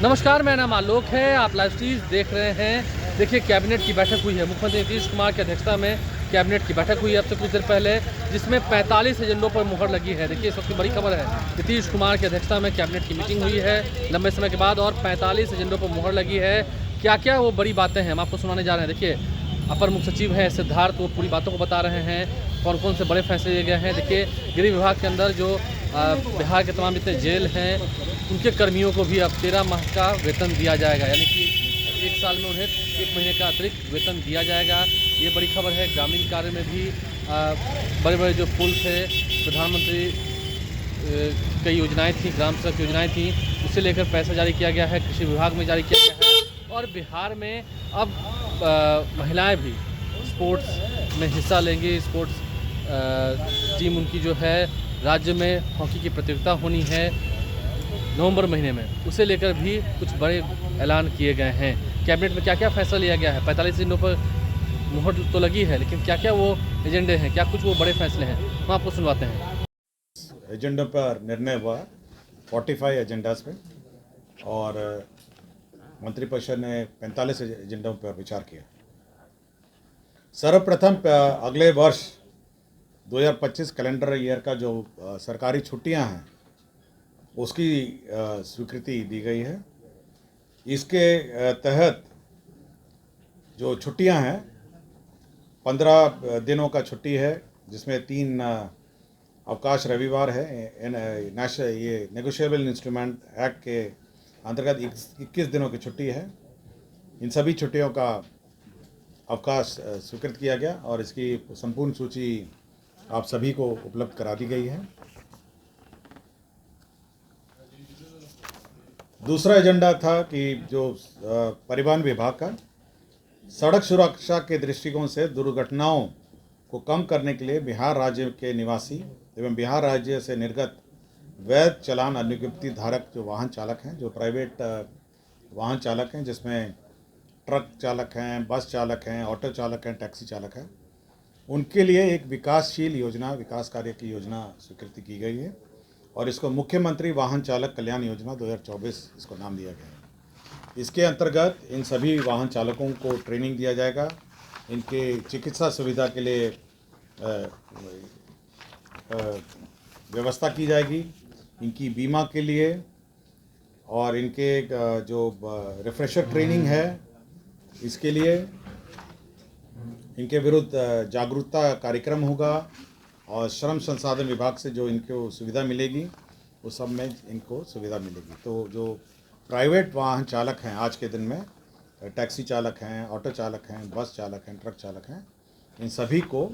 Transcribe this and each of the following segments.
नमस्कार, मेरा नाम आलोक है। आप लाइव स्ट्रीज देख रहे हैं। देखिए, कैबिनेट की बैठक हुई है। मुख्यमंत्री नीतीश कुमार की अध्यक्षता में कैबिनेट की बैठक हुई है अब से कुछ देर पहले, जिसमें 45 एजेंडों पर मुहर लगी है। देखिए, इस वक्त की बड़ी खबर है, नीतीश कुमार की अध्यक्षता में कैबिनेट की मीटिंग हुई है लंबे समय के बाद और 45 एजेंडों पर मुहर लगी है। क्या क्या वो बड़ी बातें हैं, हम आपको सुनाने जा रहे हैं। देखिए, अपर मुख्य सचिव हैं सिद्धार्थ, वो पूरी बातों को बता रहे हैं, कौन कौन से बड़े फैसले लिए गए हैं। देखिए, गृह विभाग के अंदर जो बिहार के तमाम जितने जेल हैं, उनके कर्मियों को भी अब 13 माह का वेतन दिया जाएगा, यानी कि 1 साल में उन्हें 1 महीने का अतिरिक्त वेतन दिया जाएगा। ये बड़ी खबर है। ग्रामीण कार्य में भी बड़े बड़े जो पुल थे, प्रधानमंत्री कई योजनाएं थी, ग्राम सड़क योजनाएं थी, उसे लेकर पैसा जारी किया गया है। कृषि विभाग में जारी किया गया है और बिहार में अब महिलाएं भी स्पोर्ट्स में हिस्सा लेंगी। स्पोर्ट्स टीम उनकी जो है, राज्य में हॉकी की प्रतियोगिता होनी है नवंबर महीने में, उसे लेकर भी कुछ बड़े ऐलान किए गए हैं। कैबिनेट में क्या क्या फैसला लिया गया है, 45 एजेंडों पर मुहर तो लगी है, लेकिन क्या क्या वो एजेंडे हैं, क्या कुछ वो बड़े फैसले हैं, हम आपको सुनवाते हैं। एजेंडों पर निर्णय हुआ 45 एजेंडास पे और मंत्रिपरिषद ने 45 एजेंडों पर विचार किया। सर्वप्रथम अगले वर्ष 2025 कैलेंडर ईयर का जो सरकारी छुट्टियां हैं उसकी स्वीकृति दी गई है। इसके तहत जो छुट्टियां हैं 15 दिनों का छुट्टी है, जिसमें 3 अवकाश रविवार है। ये नेगोशिएबल इंस्ट्रूमेंट एक्ट के अंतर्गत 21 दिनों की छुट्टी है। इन सभी छुट्टियों का अवकाश स्वीकृत किया गया और इसकी संपूर्ण सूची आप सभी को उपलब्ध करा दी गई है। दूसरा एजेंडा था कि जो परिवहन विभाग का सड़क सुरक्षा के दृष्टिकोण से दुर्घटनाओं को कम करने के लिए बिहार राज्य के निवासी एवं बिहार राज्य से निर्गत वैध चालान अनुज्ञप्ति धारक जो वाहन चालक हैं, जो प्राइवेट वाहन चालक हैं, जिसमें ट्रक चालक हैं, बस चालक हैं, ऑटो चालक हैं, टैक्सी चालक हैं, उनके लिए एक विकासशील योजना, विकास कार्य की योजना स्वीकृति की गई है और इसको मुख्यमंत्री वाहन चालक कल्याण योजना 2024 इसको नाम दिया गया है। इसके अंतर्गत इन सभी वाहन चालकों को ट्रेनिंग दिया जाएगा, इनके चिकित्सा सुविधा के लिए व्यवस्था की जाएगी, इनकी बीमा के लिए, और इनके जो रिफ्रेशर ट्रेनिंग है इसके लिए, इनके विरुद्ध जागरूकता कार्यक्रम होगा और श्रम संसाधन विभाग से जो इनको सुविधा मिलेगी उस सब में इनको सुविधा मिलेगी। तो जो प्राइवेट वाहन चालक हैं आज के दिन में, टैक्सी चालक हैं, ऑटो चालक हैं, बस चालक हैं, ट्रक चालक हैं, इन सभी को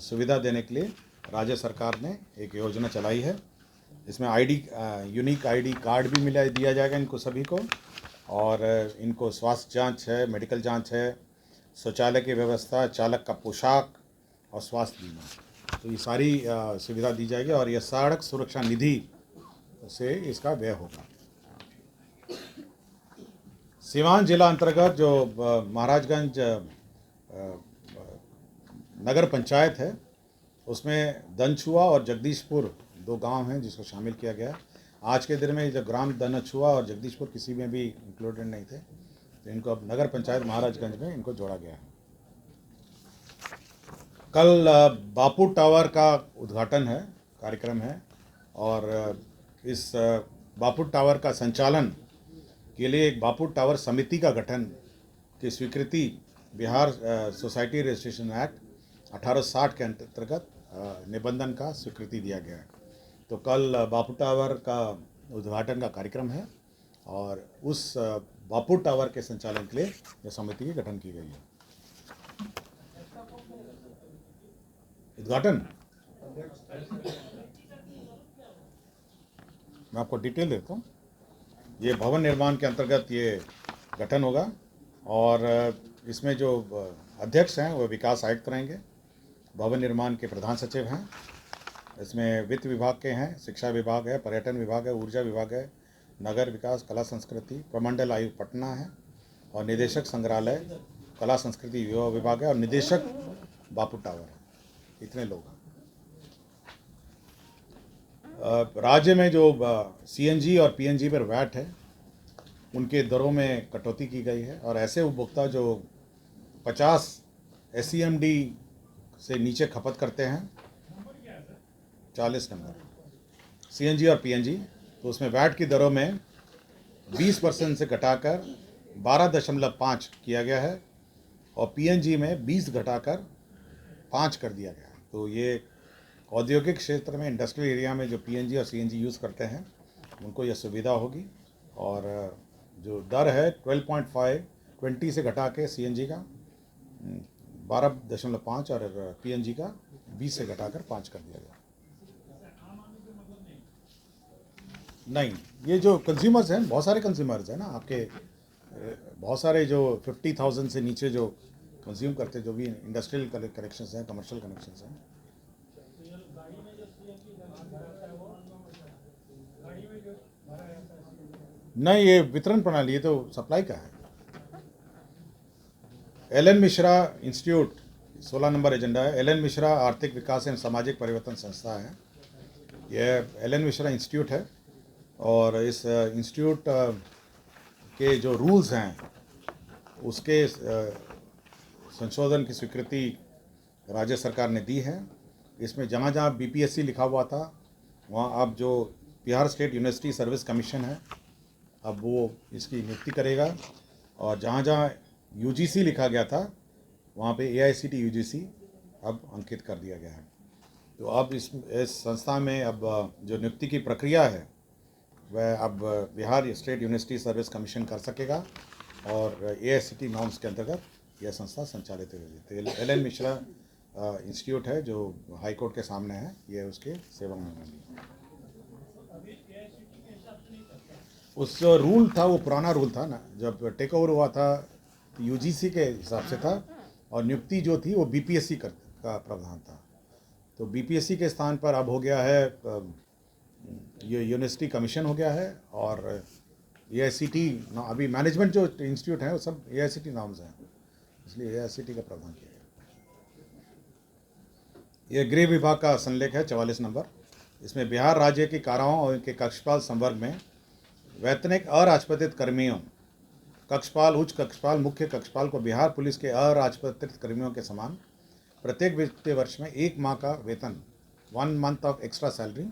सुविधा देने के लिए राज्य सरकार ने एक योजना चलाई है। इसमें यूनिक आईडी कार्ड भी दिया जाएगा इनको सभी को, और इनको स्वास्थ्य जांच है, मेडिकल जांच है, शौचालय की व्यवस्था, चालक का पोशाक और स्वास्थ्य बीमा, तो ये सारी सुविधा दी जाएगी और यह सड़क सुरक्षा निधि से इसका व्यय होगा। सिवान जिला अंतर्गत जो महाराजगंज नगर पंचायत है, उसमें दनछुआ और जगदीशपुर 2 गांव हैं जिसको शामिल किया गया। आज के दिन में जो ग्राम दनछुआ और जगदीशपुर किसी में भी इंक्लूडेड नहीं थे, तो इनको अब नगर पंचायत महाराजगंज में इनको जोड़ा गया है। कल बापू टावर का उद्घाटन है, कार्यक्रम है, और इस बापू टावर का संचालन के लिए एक बापू टावर समिति का गठन की स्वीकृति बिहार सोसाइटी रजिस्ट्रेशन एक्ट 1860 के अंतर्गत निबंधन का स्वीकृति दिया गया है। तो कल बापू टावर का उद्घाटन का कार्यक्रम है और उस बापू टावर के संचालन के लिए यह समिति की गठन की गई है। उद्घाटन मैं आपको डिटेल देता हूँ। ये भवन निर्माण के अंतर्गत ये गठन होगा और इसमें जो अध्यक्ष हैं वो विकास आयुक्त रहेंगे, भवन निर्माण के प्रधान सचिव हैं, इसमें वित्त विभाग के हैं, शिक्षा विभाग है, पर्यटन विभाग है, ऊर्जा विभाग है, नगर विकास, कला संस्कृति, प्रमंडल आयुक्त पटना है, और निदेशक संग्रहालय, कला संस्कृति युवा विभाग है, और निदेशक बापू टावर है। इतने लोग हैं। राज्य में जो सीएनजी और पीएनजी पर वैट है उनके दरों में कटौती की गई है और ऐसे उपभोक्ता जो 50 SCMD से नीचे खपत करते हैं, 40 नंबर CNG और PNG, तो उसमें वैट की दरों में 20% से घटाकर 12.5 किया गया है और PNG में 20 घटाकर 5 कर दिया गया है। तो ये औद्योगिक क्षेत्र में, इंडस्ट्रियल एरिया में जो PNG और CNG यूज़ करते हैं उनको यह सुविधा होगी। और जो दर है 12.5 20 से घटा के CNG का 12.5 और PNG का 20 से घटाकर 5 कर दिया गया। नहीं, ये जो कंज्यूमर्स हैं, बहुत सारे कंज्यूमर्स हैं ना आपके, बहुत सारे जो 50,000 से नीचे जो कंज्यूम करते, जो भी इंडस्ट्रियल कनेक्शंस हैं, कमर्शियल कनेक्शंस हैं। नहीं, ये वितरण प्रणाली, ये तो सप्लाई का है। LN Mishra institute 16 number agenda है। LN मिश्रा आर्थिक विकास एवं सामाजिक परिवर्तन संस्था है। यह LN मिश्रा इंस्टीट्यूट है और इस इंस्टीट्यूट के जो रूल्स हैं उसके संशोधन की स्वीकृति राज्य सरकार ने दी है। इसमें जहाँ जहाँ BPSC लिखा हुआ था वहाँ अब जो Bihar state university service commission है अब वो इसकी नियुक्ति करेगा और जहाँ जहाँ UGC लिखा गया था वहाँ पे AICT UGC अब अंकित कर दिया गया है। तो अब इस संस्था में अब जो नियुक्ति की प्रक्रिया है वह अब Bihar state university service commission कर सकेगा और AICT नॉर्म्स के अंतर्गत यह संस्था संचालित होगी। तो LN मिश्रा इंस्टीट्यूट है जो हाई कोर्ट के सामने है, ये उसके सेवा में होगी। उस जो रूल था वो पुराना रूल था ना, जब टेक ओवर हुआ था तो UGC के हिसाब से था और नियुक्ति जो थी वो BPSC का प्रावधान था। तो BPSC के स्थान पर अब हो गया है ये यूनिवर्सिटी कमीशन हो गया है और AICT अभी मैनेजमेंट जो इंस्टीट्यूट है वो सब AICT नॉर्म्स हैं, इसलिए AICT का प्रावधान किया गया। यह गृह विभाग का संलेख है 44 नंबर। इसमें बिहार राज्य के काराओं और इनके कक्षपाल संवर्ग में वैतनिक अराजपत्रित कर्मियों, कक्षपाल, उच्च कक्षपाल, मुख्य कक्षपाल को बिहार पुलिस के अराजपत्रित कर्मियों के समान प्रत्येक वित्तीय वर्ष में 1 माह का वेतन 1 मंथ ऑफ एक्स्ट्रा सैलरी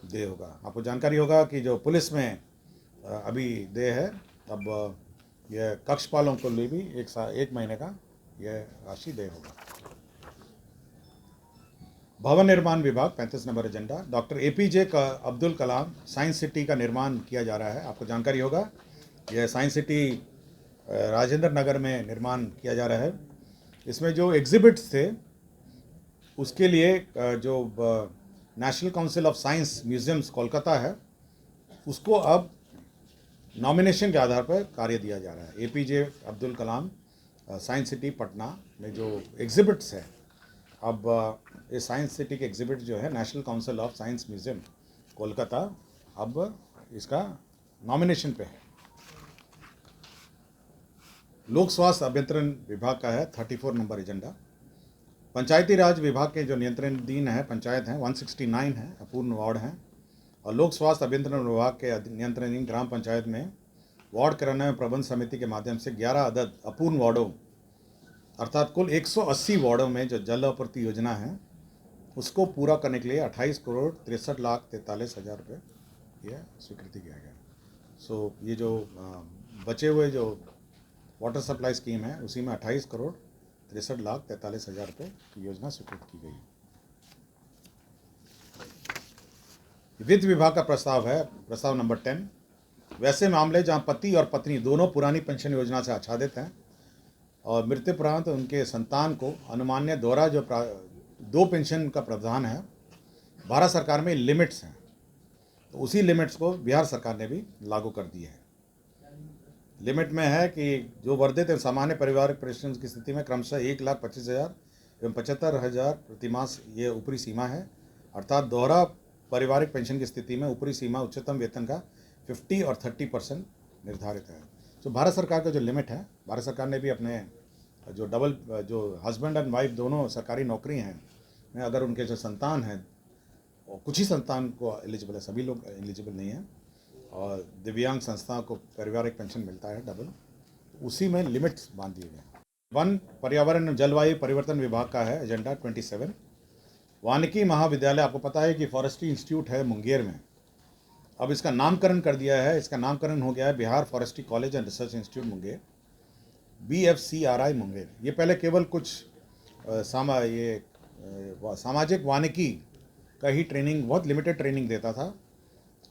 दे होगा। आपको जानकारी होगा कि जो पुलिस में अभी दे है, अब यह कक्षपालों को लिए भी 1 महीने का यह राशि दे होगा। भवन निर्माण विभाग 35 number agenda, doctor APJ Abdul Kalam science city का निर्माण किया जा रहा है। आपको जानकारी होगा यह साइंस सिटी राजेंद्र नगर में निर्माण किया जा रहा है। इसमें जो एग्जिबिट्स थे उसके लिए जो national council of science museums Kolkata है उसको अब नॉमिनेशन के आधार पर कार्य दिया जा रहा है। APJ Abdul Kalam science city Patna में जो एग्जिबिट्स है, अब ये साइंस सिटी के एग्जिबिट जो है national council of science museum Kolkata अब इसका नॉमिनेशन पे है। लोक स्वास्थ्य अभियंत्रण विभाग का है 34 नंबर एजेंडा। पंचायती राज विभाग के जो नियंत्रणाधीन है पंचायत हैं 169 हैं, अपूर्ण वार्ड हैं और लोक स्वास्थ्य अभियंत्रण विभाग के नियंत्रणाधीन ग्राम पंचायत में वार्ड कार्यान्वयन प्रबंध समिति के माध्यम से 11 अदद अपूर्ण वार्डों अर्थात कुल 180 वार्डों में जो जल आपूर्ति योजना है उसको पूरा करने के लिए 28 करोड़ 63,43,000 रुपये यह स्वीकृति किया गया। सो ये जो बचे हुए जो वाटर सप्लाई स्कीम है उसी में 28 करोड़ 63,43,000 रुपये की योजना स्वीकृत की गई। वित्त विभाग का प्रस्ताव है, प्रस्ताव नंबर 10। वैसे मामले जहां पति और पत्नी दोनों पुरानी पेंशन योजना से आच्छादित हैं और मृत्युपरांत उनके संतान को अनुमान्य द्वारा जो 2 पेंशन का प्रावधान है, भारत सरकार में लिमिट्स हैं, तो उसी लिमिट्स को बिहार सरकार ने भी लागू कर दी है। लिमिट में है कि जो वर्धित एवं सामान्य पारिवारिक पेंशन की स्थिति में क्रमशः 1,25,000 एवं 75,000 प्रतिमास ये ऊपरी सीमा है, अर्थात दोहरा पारिवारिक पेंशन की स्थिति में ऊपरी सीमा उच्चतम वेतन का 50 और 30% निर्धारित है। तो भारत सरकार का जो लिमिट है, भारत सरकार ने भी अपने जो जो हस्बैंड एंड वाइफ दोनों सरकारी नौकरी हैं, अगर उनके जो संतान हैं और कुछ ही संतान को एलिजिबल है, सभी लोग एलिजिबल नहीं हैं, और दिव्यांग संस्थाओं को पारिवारिक पेंशन मिलता है डबल, उसी में लिमिट्स बांध दिए गए। वन पर्यावरण एवं जलवायु परिवर्तन विभाग का है एजेंडा 27। वानिकी महाविद्यालय, आपको पता है कि फॉरेस्ट्री इंस्टीट्यूट है मुंगेर में, अब इसका नामकरण कर दिया है। इसका नामकरण हो गया है Bihar forestry college and research institute Munger, BFCRI Munger. ये पहले केवल कुछ सामाजिक वानिकी का ही ट्रेनिंग, बहुत लिमिटेड ट्रेनिंग देता था।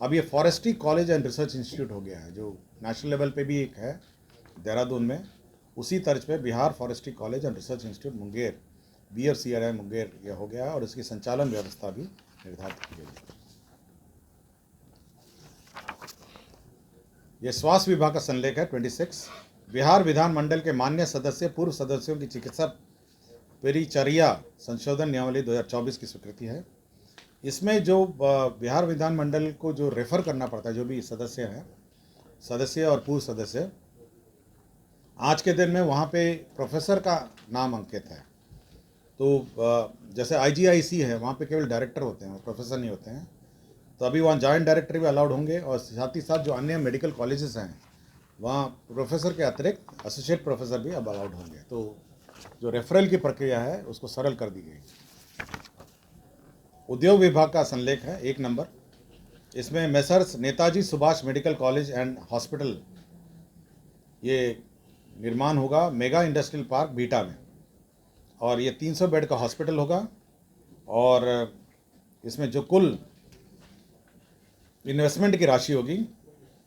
अब ये forestry college and research institute हो गया है, जो नेशनल लेवल पे भी एक है देहरादून में। उसी तर्ज पे Bihar forestry college and research institute Munger, BFCRI Munger ये हो गया है, और इसकी संचालन व्यवस्था भी निर्धारित की गई है। ये स्वास्थ्य विभाग का संलेख है 26। बिहार विधानमंडल के मान्य सदस्य पूर्व सदस्यों की चिकित्सा परिचर्या संशोधन नियमावली 2024 की स्वीकृति है। इसमें जो बिहार विधानमंडल को जो रेफर करना पड़ता है, जो भी सदस्य हैं, सदस्य और पूर्व सदस्य, आज के दिन में वहाँ पे प्रोफेसर का नाम अंकित है। तो जैसे IGIC है, वहाँ पे केवल डायरेक्टर होते हैं, प्रोफेसर नहीं होते हैं। तो अभी वहाँ जॉइंट डायरेक्टर भी अलाउड होंगे, और साथ ही साथ जो अन्य मेडिकल कॉलेजेस हैं वहाँ प्रोफेसर के अतिरिक्त एसोसिएट प्रोफेसर भी अब अलाउड होंगे। तो जो रेफरल की प्रक्रिया है उसको सरल कर दी गई। उद्योग विभाग का संलेख है 1 नंबर। इसमें messrs Netaji Subhash medical college and hospital, ये निर्माण होगा मेगा इंडस्ट्रियल पार्क बीटा में, और ये 300 बेड का हॉस्पिटल होगा। और इसमें जो कुल इन्वेस्टमेंट की राशि होगी,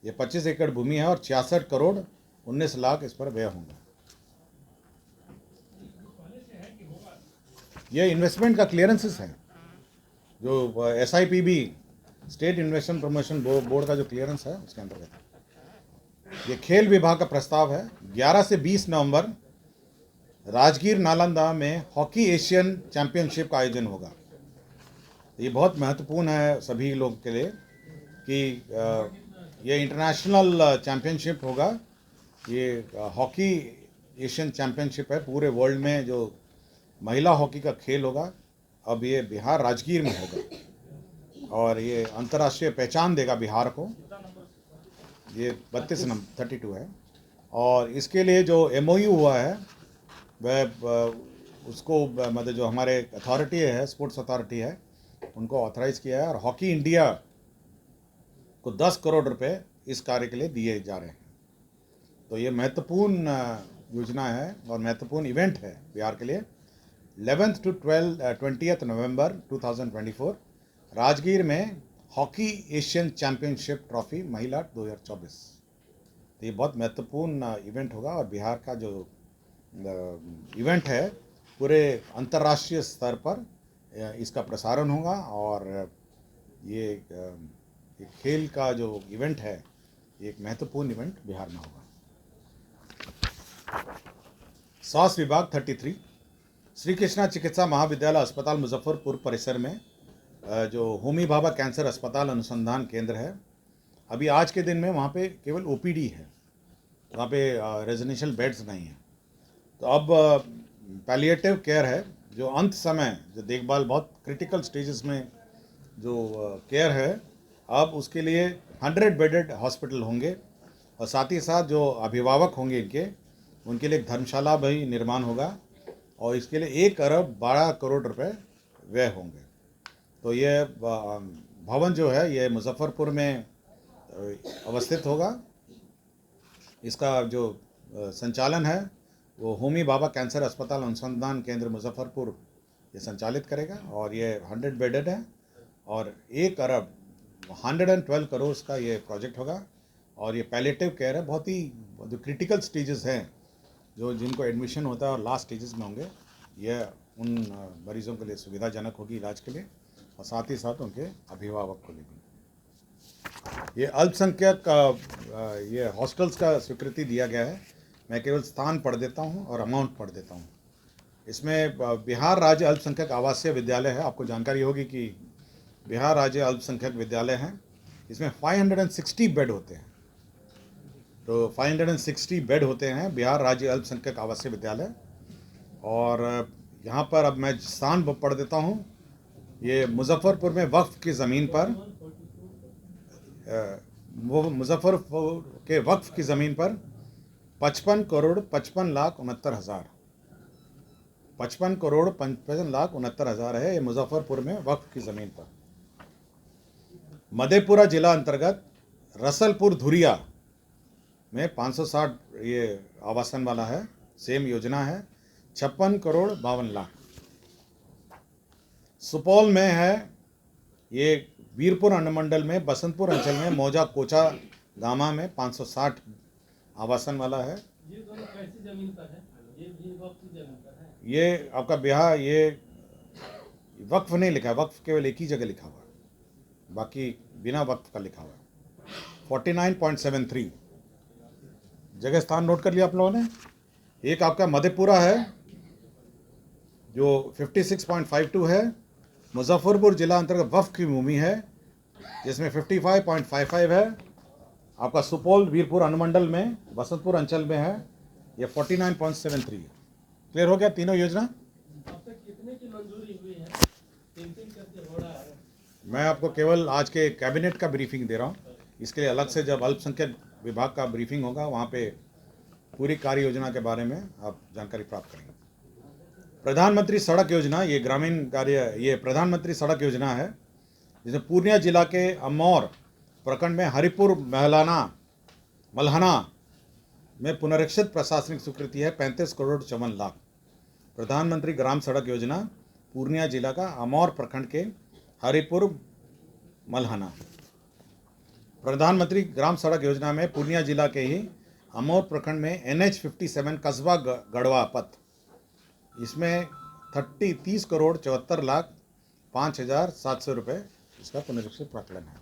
ये 25 एकड़ भूमि है और 66 करोड़ 19 लाख इस पर व्यय होंगे। ये इन्वेस्टमेंट का क्लियरेंसेस है, जो SIPB estate investment promotion board का जो क्लियरेंस है उसके अंतर्गत। ये खेल विभाग का प्रस्ताव है 11 से 20 नवंबर राजगीर नालंदा में हॉकी एशियन चैंपियनशिप का आयोजन होगा। ये बहुत महत्वपूर्ण है सभी लोग के लिए कि ये इंटरनेशनल चैंपियनशिप होगा। ये हॉकी एशियन चैंपियनशिप है, पूरे वर्ल्ड में जो महिला हॉकी का खेल होगा, अब ये बिहार राजगीर में होगा, और ये अंतर्राष्ट्रीय पहचान देगा बिहार को। ये 32 नंबर 32 है, और इसके लिए जो MOU हुआ है वह उसको मतलब जो हमारे अथॉरिटी है, स्पोर्ट्स अथॉरिटी है, उनको ऑथराइज़ किया है, और हॉकी इंडिया को 10 करोड़ रुपए इस कार्य के लिए दिए जा रहे हैं। तो ये महत्वपूर्ण योजना है और महत्वपूर्ण इवेंट है बिहार के लिए। 11th to 20th नवंबर 2024 राजगीर में हॉकी एशियन चैंपियनशिप ट्रॉफी महिला 2024। तो ये बहुत महत्वपूर्ण इवेंट होगा, और बिहार का जो इवेंट है पूरे अंतर्राष्ट्रीय स्तर पर इसका प्रसारण होगा, और ये खेल का जो इवेंट है ये एक महत्वपूर्ण इवेंट बिहार में होगा। स्वास्थ्य विभाग 33। श्री कृष्णा चिकित्सा महाविद्यालय अस्पताल मुजफ्फरपुर परिसर में जो होमी भाभा कैंसर अस्पताल अनुसंधान केंद्र है, अभी आज के दिन में वहाँ पे केवल OPD है, वहाँ पे रेजिडेंशियल बेड्स नहीं हैं। तो अब पैलिएटिव केयर है, जो अंत समय जो देखभाल, बहुत क्रिटिकल स्टेजेस में जो केयर है, अब उसके लिए 100 बेडेड हॉस्पिटल होंगे, और साथ ही साथ जो अभिभावक होंगे उनके लिए एक धर्मशाला भी निर्माण होगा, और इसके लिए 1 अरब 12 करोड़ रुपए व्यय होंगे। तो ये भवन जो है ये मुजफ्फरपुर में अवस्थित होगा। इसका जो संचालन है वो होमी भाभा कैंसर अस्पताल अनुसंधान केंद्र मुजफ्फरपुर ये संचालित करेगा, और ये 100 बेडेड है, और 1 अरब 112 करोड़ का ये प्रोजेक्ट होगा। और ये पैलेटिव केयर है, बहुत ही जो क्रिटिकल स्टेजेस हैं, जो जिनको एडमिशन होता है और लास्ट स्टेजेस में होंगे, ये उन मरीजों के लिए सुविधाजनक होगी इलाज के लिए, और साथ ही साथ उनके अभिभावक को लिए भी। ये अल्पसंख्यक ये हॉस्टल्स का स्वीकृति दिया गया है। मैं केवल स्थान पढ़ देता हूँ और अमाउंट पढ़ देता हूँ। इसमें बिहार राज्य अल्पसंख्यक आवासीय विद्यालय है, आपको जानकारी होगी कि बिहार राज्य अल्पसंख्यक विद्यालय हैं। इसमें 560 बेड होते हैं, तो 560 बेड होते हैं बिहार राज्य अल्पसंख्यक आवासीय विद्यालय। और यहाँ पर अब मैं स्थान पढ़ देता हूँ। ये मुजफ्फरपुर में वक्फ की ज़मीन पर वो मुजफ्फरपुर के वक्फ की ज़मीन पर 55,55,69,000 55,55,69,000 है ये मुजफ्फरपुर में वक्फ की ज़मीन पर। मधेपुरा जिला अंतर्गत रसलपुर धुरिया में 560 ये आवासन वाला है, सेम योजना है, 56,52,00,000। सुपौल में है ये वीरपुर अनुमंडल में बसंतपुर अंचल में मौजा कोचा गामा में 560 आवासन वाला है। ये दोनों कैसी जमीन पर है? ये भी वक्फ की जमीन पर है। ये आपका बिहार, ये वक्फ नहीं लिखा है, वक्फ केवल एक ही जगह लिखा हुआ है, बाकी बिना वक्फ का लिखा हुआ है। 49.73 जगह स्थान नोट कर लिया आप लोगों ने। एक आपका मधेपुरा है जो 56.52 है, मुजफ्फरपुर जिला अंतर्गत वक्फ की भूमि है जिसमें 55.55 है। आपका सुपौल वीरपुर अनुमंडल में बसंतपुर अंचल में है, ये 49.73 है। क्लियर हो गया तीनों योजना? अब तक कितने की मंजूरी हुई है? 3-3 करके हो रहा है। मैं आपको केवल आज के कैबिनेट का ब्रीफिंग दे रहा हूँ, इसके लिए अलग से जब अल्पसंख्यक विभाग का ब्रीफिंग होगा वहाँ पे पूरी कार्य योजना के बारे में आप जानकारी प्राप्त करेंगे। प्रधानमंत्री सड़क योजना, ये ग्रामीण कार्य, ये प्रधानमंत्री सड़क योजना है जिसमें पूर्णिया जिला के अमौर प्रखंड में हरिपुर मल्हाना में पुनरीक्षित प्रशासनिक स्वीकृति है 35,54,00,000। प्रधानमंत्री ग्राम सड़क योजना पूर्णिया जिला का अमौर प्रखंड के हरिपुर मल्हाना। प्रधानमंत्री ग्राम सड़क योजना में पूर्णिया जिला के ही अमौर प्रखंड में NH 57 कस्बा गढ़वा पथ, इसमें 30,74,05,700 रुपये इसका पुनरीक्षित प्राकलन है।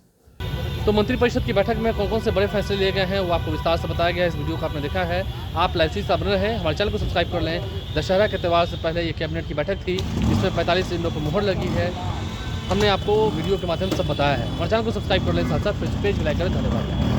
तो मंत्रिपरिषद की बैठक में कौन कौन से बड़े फैसले लिए गए हैं वो आपको विस्तार से बताया गया है। इस वीडियो को आपने देखा है, आप लाइव से बने रहें, हमारे चैनल को सब्सक्राइब कर लें। दशहरा के त्यौहार से पहले ये कैबिनेट की बैठक थी जिसमें 45 एजेंडों पर मुहर लगी है। हमने आपको वीडियो के माध्यम से सब बताया है। हमारे चैनल को सब्सक्राइब कर लें, साथ साथ पेज लाइक करें। धन्यवाद।